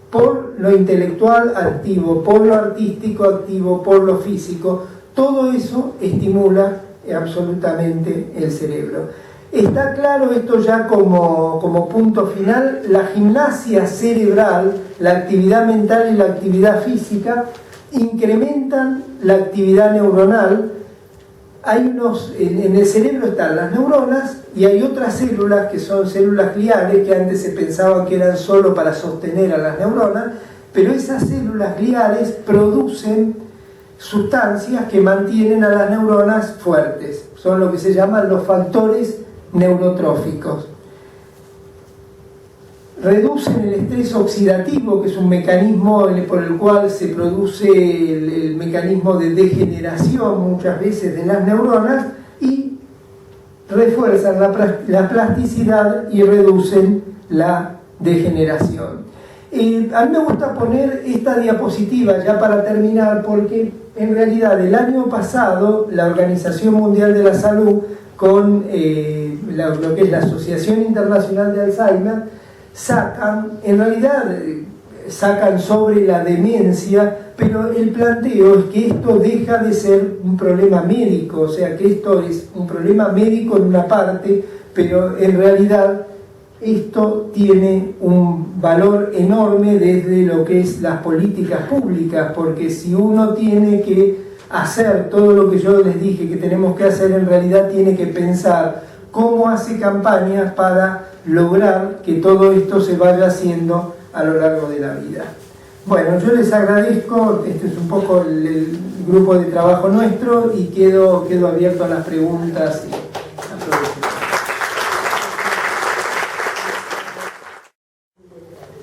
A: por lo intelectual activo, por lo artístico activo, por lo físico. Todo eso estimula absolutamente el cerebro. Está claro esto ya como punto final, la gimnasia cerebral, la actividad mental y la actividad física incrementan la actividad neuronal. En el cerebro están las neuronas y hay otras células que son células gliales que antes se pensaba que eran solo para sostener a las neuronas, pero esas células gliales producen sustancias que mantienen a las neuronas fuertes. Son lo que se llaman los factores neurotróficos. Reducen el estrés oxidativo, que es un mecanismo por el cual se produce el mecanismo de degeneración muchas veces de las neuronas, y refuerzan la plasticidad y reducen la degeneración. A mí me gusta poner esta diapositiva ya para terminar, porque en realidad el año pasado la Organización Mundial de la Salud con lo que es la Asociación Internacional de Alzheimer sacan sobre la demencia, pero el planteo es que esto deja de ser un problema médico, o sea que esto es un problema médico en una parte, pero en realidad esto tiene un valor enorme desde lo que es las políticas públicas, porque si uno tiene que hacer todo lo que yo les dije que tenemos que hacer, en realidad tiene que pensar cómo hace campañas para lograr que todo esto se vaya haciendo a lo largo de la vida. Bueno, yo les agradezco, este es un poco el grupo de trabajo nuestro y quedo abierto a las preguntas y aprovecho.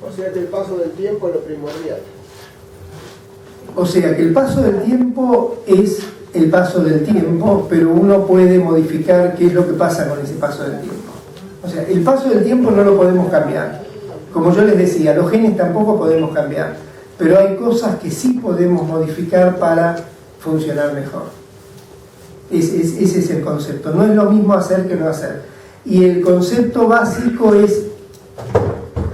B: O sea que el paso del tiempo es lo primordial.
A: O sea que el paso del tiempo es el paso del tiempo, pero uno puede modificar qué es lo que pasa con ese paso del tiempo. O sea, el paso del tiempo no lo podemos cambiar. Como yo les decía, los genes tampoco podemos cambiar, pero hay cosas que sí podemos modificar para funcionar mejor. Ese es el concepto. No es lo mismo hacer que no hacer. Y el concepto básico es,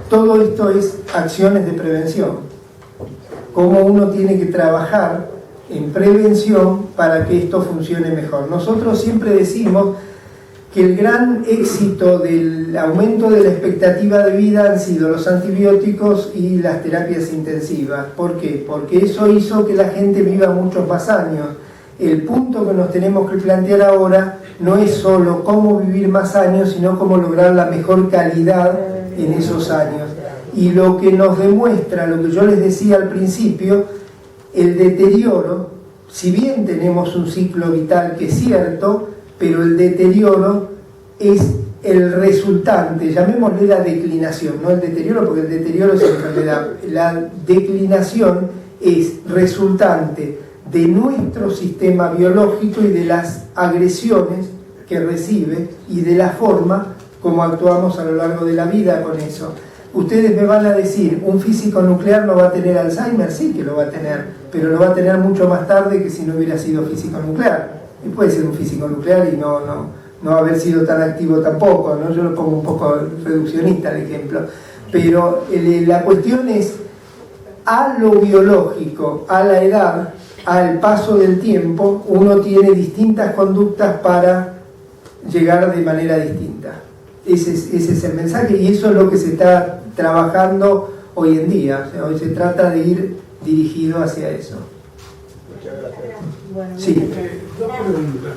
A: todo esto es acciones de prevención. Cómo uno tiene que trabajar en prevención para que esto funcione mejor. Nosotros siempre decimos que el gran éxito del aumento de la expectativa de vida han sido los antibióticos y las terapias intensivas. ¿Por qué? Porque eso hizo que la gente viva muchos más años. El punto que nos tenemos que plantear ahora no es solo cómo vivir más años, sino cómo lograr la mejor calidad en esos años. Y lo que nos demuestra, lo que yo les decía al principio, el deterioro, si bien tenemos un ciclo vital que es cierto, pero el deterioro es el resultante, llamémosle la declinación, no el deterioro, porque el deterioro es enfermedad. La declinación es resultante de nuestro sistema biológico y de las agresiones que recibe y de la forma como actuamos a lo largo de la vida con eso. Ustedes me van a decir, ¿un físico nuclear no va a tener Alzheimer? Sí que lo va a tener, pero lo va a tener mucho más tarde que si no hubiera sido físico nuclear. Y puede ser un físico nuclear y no haber sido tan activo tampoco, ¿no? Yo lo pongo un poco reduccionista el ejemplo. Pero la cuestión es, a lo biológico, a la edad, al paso del tiempo, uno tiene distintas conductas para llegar de manera distinta. Ese es el mensaje y eso es lo que se está trabajando hoy en día. O sea, hoy se trata de ir dirigido hacia eso.
B: Muchas gracias.
C: Bueno,
A: Sí.
D: Dos preguntas.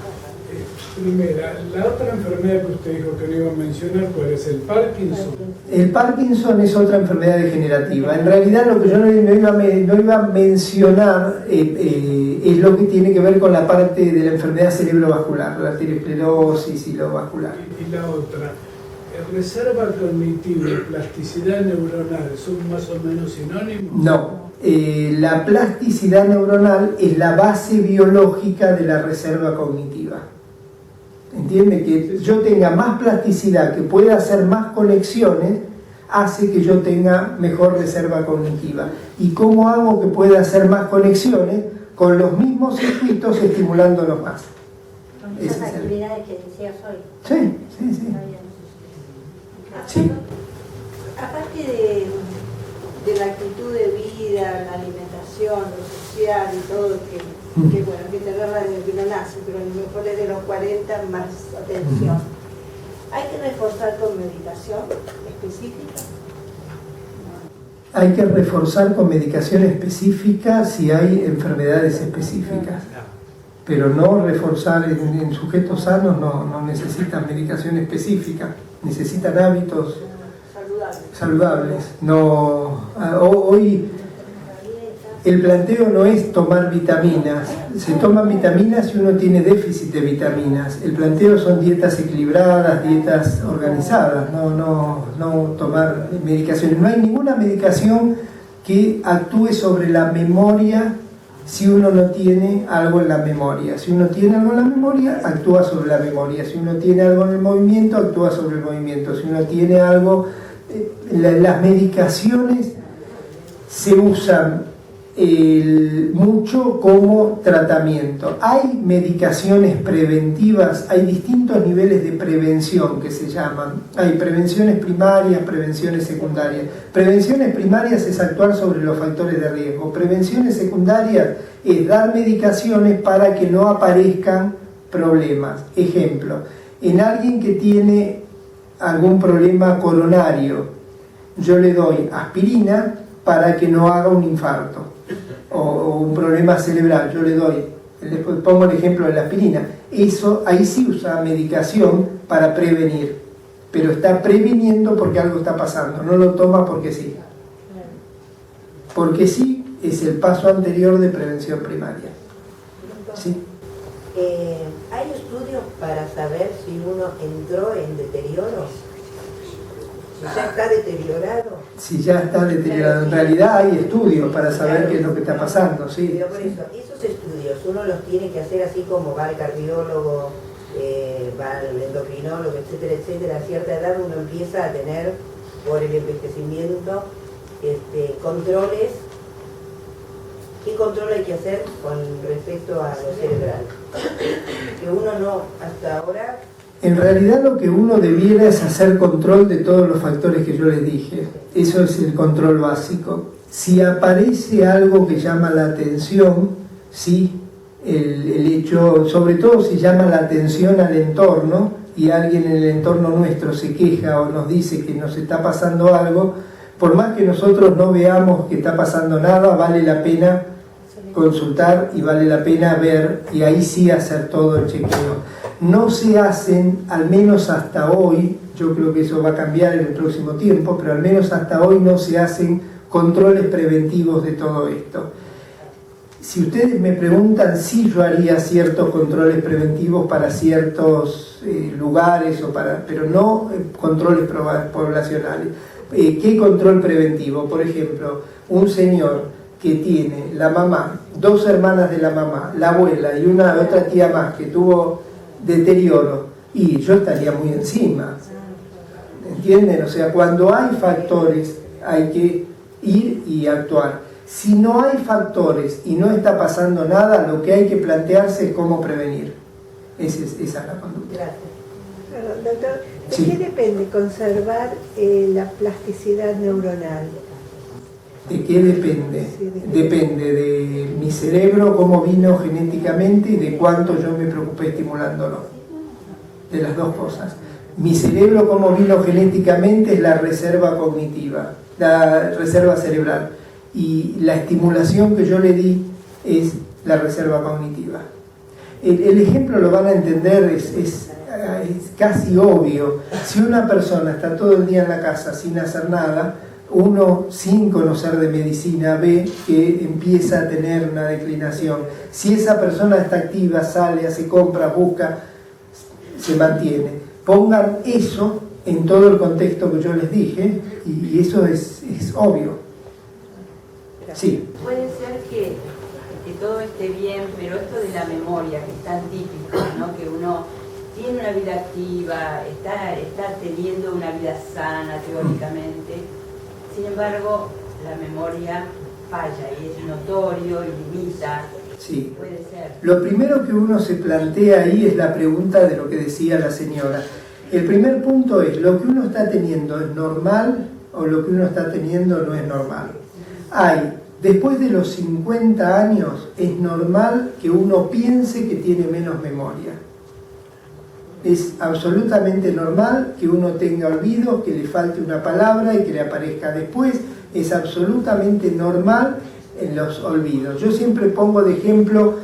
D: Primera, la otra enfermedad que usted dijo que no iba a mencionar, ¿cuál es? ¿El Parkinson?
A: El Parkinson es otra enfermedad degenerativa. En realidad lo que yo no iba a mencionar es lo que tiene que ver con la parte de la enfermedad cerebrovascular, la arteriosclerosis y lo vascular.
D: Y la otra, ¿reserva cognitiva y plasticidad neuronal son más o menos sinónimos?
A: No, la plasticidad neuronal es la base biológica de la reserva cognitiva. ¿Entiende? Que yo tenga más plasticidad, que pueda hacer más conexiones, hace que yo tenga mejor reserva cognitiva. ¿Y cómo hago que pueda hacer más conexiones? Con los mismos circuitos estimulándolos más.
C: Con esas actividades que decías hoy.
A: Sí, sí, sí. Sí.
C: Aparte de la actitud de vida, la alimentación, lo social y todo, que bueno, que te agarra desde que no nace, pero a lo mejor desde los 40 más atención. ¿Hay que reforzar con medicación específica?
A: Hay que reforzar con medicación específica si hay enfermedades específicas, pero no reforzar en sujetos sanos, no necesitan medicación específica, necesitan hábitos saludables. No, hoy el planteo no es tomar vitaminas, se toman vitaminas si uno tiene déficit de vitaminas. El planteo son dietas equilibradas, dietas organizadas, no tomar medicaciones. No hay ninguna medicación que actúe sobre la memoria si uno no tiene algo en la memoria. Si uno tiene algo en la memoria, actúa sobre la memoria. Si uno tiene algo en el movimiento, actúa sobre el movimiento. Si uno tiene algo... Las medicaciones se usan mucho como tratamiento. Hay medicaciones preventivas, hay distintos niveles de prevención que se llaman. Hay prevenciones primarias, prevenciones secundarias. Prevenciones primarias es actuar sobre los factores de riesgo. Prevenciones secundarias es dar medicaciones para que no aparezcan problemas. Ejemplo, en alguien que tiene algún problema coronario, yo le doy aspirina para que no haga un infarto o un problema cerebral, yo le doy, después pongo el ejemplo de la aspirina. Eso, ahí sí usa medicación para prevenir, pero está previniendo porque algo está pasando, no lo toma porque sí. Porque sí es el paso anterior de prevención primaria. ¿Sí?
E: ¿Hay estudios para saber si uno entró en deterioro? Si ya está deteriorado.
A: Si ya está deteriorado. En realidad hay estudios para saber qué es lo que está pasando, sí.
E: Pero por eso, esos estudios uno los tiene que hacer así como va el cardiólogo, va el endocrinólogo, etcétera, etcétera. A cierta edad uno empieza a tener, por el envejecimiento, controles. ¿Qué control hay que hacer con respecto a lo cerebral? Que uno no, hasta ahora...
A: En realidad lo que uno debiera es hacer control de todos los factores que yo les dije. Eso es el control básico. Si aparece algo que llama la atención, sí, el hecho, sobre todo si llama la atención al entorno y alguien en el entorno nuestro se queja o nos dice que nos está pasando algo, por más que nosotros no veamos que está pasando nada, vale la pena consultar y vale la pena ver y ahí sí hacer todo el chequeo. No se hacen, al menos hasta hoy, yo creo que eso va a cambiar en el próximo tiempo, pero al menos hasta hoy no se hacen controles preventivos de todo esto. Si ustedes me preguntan si yo haría ciertos controles preventivos para ciertos lugares, pero no controles poblacionales. ¿Qué control preventivo? Por ejemplo, un señor que tiene la mamá, dos hermanas de la mamá, la abuela y una otra tía más que tuvo deterioro, y yo estaría muy encima. ¿Entienden? O sea, cuando hay factores hay que ir y actuar. Si no hay factores y no está pasando nada, lo que hay que plantearse es cómo prevenir. Esa es la conducta.
E: Gracias.
C: Doctor, ¿de
A: Sí.
C: qué depende conservar la plasticidad neuronal?
A: ¿De qué depende? Depende de mi cerebro, cómo vino genéticamente y de cuánto yo me preocupé estimulándolo. De las dos cosas. Mi cerebro, como vino genéticamente, es la reserva cognitiva, la reserva cerebral. Y la estimulación que yo le di es la reserva cognitiva. El ejemplo lo van a entender, es casi obvio. Si una persona está todo el día en la casa sin hacer nada, uno sin conocer de medicina ve que empieza a tener una declinación. Si esa persona está activa, sale, hace compras, busca, se mantiene. Pongan eso en todo el contexto que yo les dije y eso es obvio. Sí.
F: Puede ser que todo esté bien, pero esto de la memoria, que es tan típico, ¿no? Que uno tiene una vida activa, está teniendo una vida sana teóricamente, sin embargo la memoria falla y es notorio y limita.
A: Sí.
F: Puede ser.
A: Lo primero que uno se plantea ahí es la pregunta de lo que decía la señora. El primer punto es, ¿lo que uno está teniendo es normal o lo que uno está teniendo no es normal? Después de los 50 años es normal que uno piense que tiene menos memoria. Es absolutamente normal que uno tenga olvidos, que le falte una palabra y que le aparezca después. Es absolutamente normal en los olvidos. Yo siempre pongo de ejemplo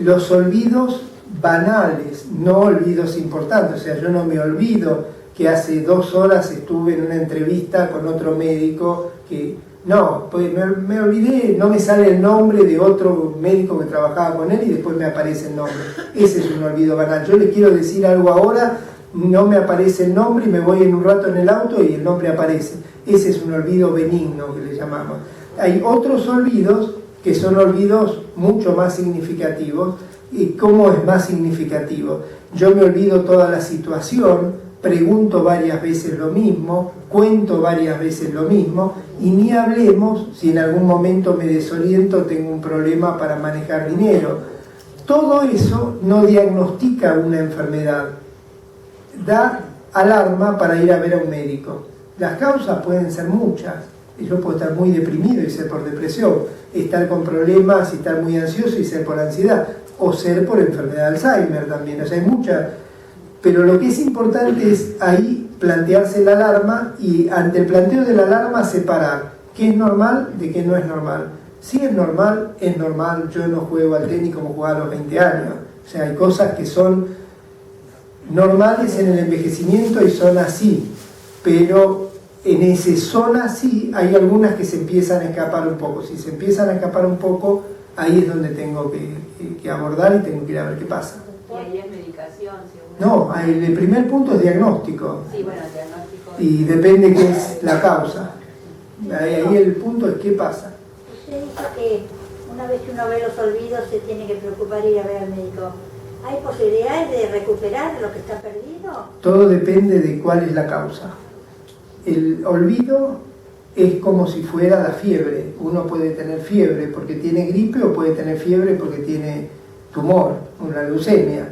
A: los olvidos banales, no olvidos importantes. O sea, yo no me olvido que hace 2 horas estuve en una entrevista con otro médico que... No, pues me olvidé, no me sale el nombre de otro médico que trabajaba con él y después me aparece el nombre. Ese es un olvido banal. Yo le quiero decir algo ahora, no me aparece el nombre y me voy en un rato en el auto y el nombre aparece. Ese es un olvido benigno que le llamamos. Hay otros olvidos que son olvidos mucho más significativos. ¿Y cómo es más significativo? Yo me olvido toda la situación, pregunto varias veces lo mismo, cuento varias veces lo mismo, y ni hablemos si en algún momento me desoriento, tengo un problema para manejar dinero. Todo eso no diagnostica una enfermedad, da alarma para ir a ver a un médico. Las causas pueden ser muchas. Yo puedo estar muy deprimido y ser por depresión, estar con problemas y estar muy ansioso y ser por ansiedad, o ser por enfermedad de Alzheimer también. O sea, hay muchas. Pero lo que es importante es ahí plantearse la alarma y ante el planteo de la alarma separar qué es normal de qué no es normal. Si es normal, es normal. Yo no juego al tenis como jugaba a los 20 años. O sea, hay cosas que son normales en el envejecimiento y son así. Pero en ese son así hay algunas que se empiezan a escapar un poco. Si se empiezan a escapar un poco, ahí es donde tengo que abordar y tengo que ir a ver qué pasa.
F: Y ahí es medicación, seguro.
A: No, el primer punto es diagnóstico.
F: Sí, bueno, diagnóstico.
A: Y depende qué es la causa. Ahí el punto es qué pasa.
G: Usted dijo que una vez que uno ve los olvidos se tiene que preocupar y ir a ver al médico. ¿Hay posibilidades de recuperar lo que está perdido?
A: Todo depende de cuál es la causa. El olvido es como si fuera la fiebre. Uno puede tener fiebre porque tiene gripe o puede tener fiebre porque tiene tumor, una leucemia.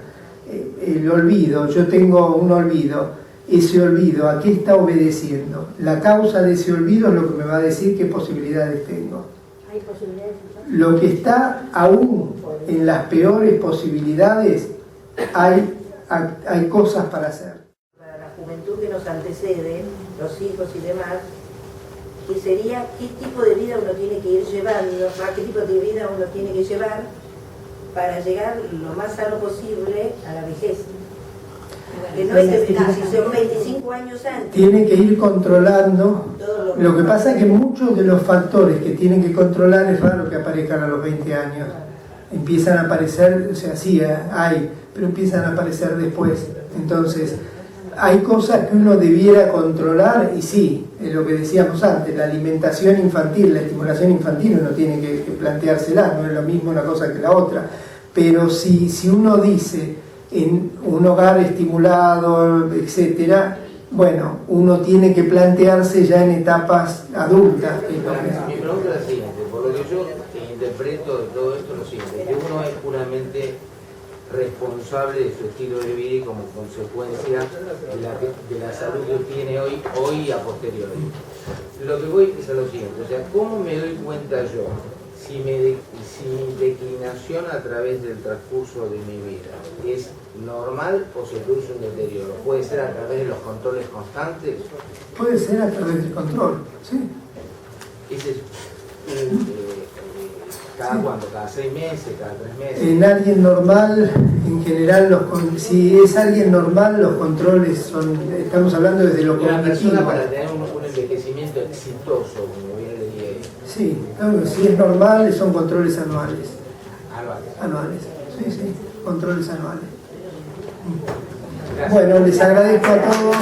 A: El olvido, yo tengo un olvido, ese olvido, ¿a qué está obedeciendo? La causa de ese olvido es lo que me va a decir qué posibilidades tengo.
G: ¿Hay posibilidades?
A: Lo que está aún en las peores posibilidades, hay cosas para hacer.
E: Para la juventud que nos antecede, los hijos y demás, que sería qué tipo de vida uno tiene que ir llevando, qué tipo de vida uno tiene que llevar para llegar lo más sano posible a la vejez. Que no es si son 25 años antes.
A: Tiene que ir controlando. Lo que pasa es que muchos de los factores que tienen que controlar es raro que aparezcan a los 20 años. Empiezan a aparecer, o sea, sí hay, pero empiezan a aparecer después. Entonces, hay cosas que uno debiera controlar y sí, es lo que decíamos antes, la alimentación infantil, la estimulación infantil uno tiene que planteársela, no es lo mismo una cosa que la otra. Pero si uno dice en un hogar estimulado, etcétera, bueno, uno tiene que plantearse ya en etapas adultas.
H: Mi pregunta es la siguiente, por lo que yo interpreto de todo esto lo siguiente, que uno es puramente responsable de su estilo de vida y como consecuencia de la salud que tiene hoy y a posteriori. Lo que voy es a lo siguiente, o sea, ¿cómo me doy cuenta yo si mi declinación a través del transcurso de mi vida es normal o se produce un deterioro. ¿Puede ser a través de los controles constantes?
A: Puede ser a través del control, sí.
H: Ese es cada 6 meses, cada 3 meses.
A: En alguien normal, en general, si es alguien normal, los controles son, estamos hablando desde lo
H: Una
A: cognitivo.
H: persona para tener un envejecimiento exitoso, como bien le dije.
A: Sí, claro, si es normal, son controles anuales.
H: Anuales.
A: Sí, controles anuales.
H: Gracias.
A: Bueno, les agradezco a todos.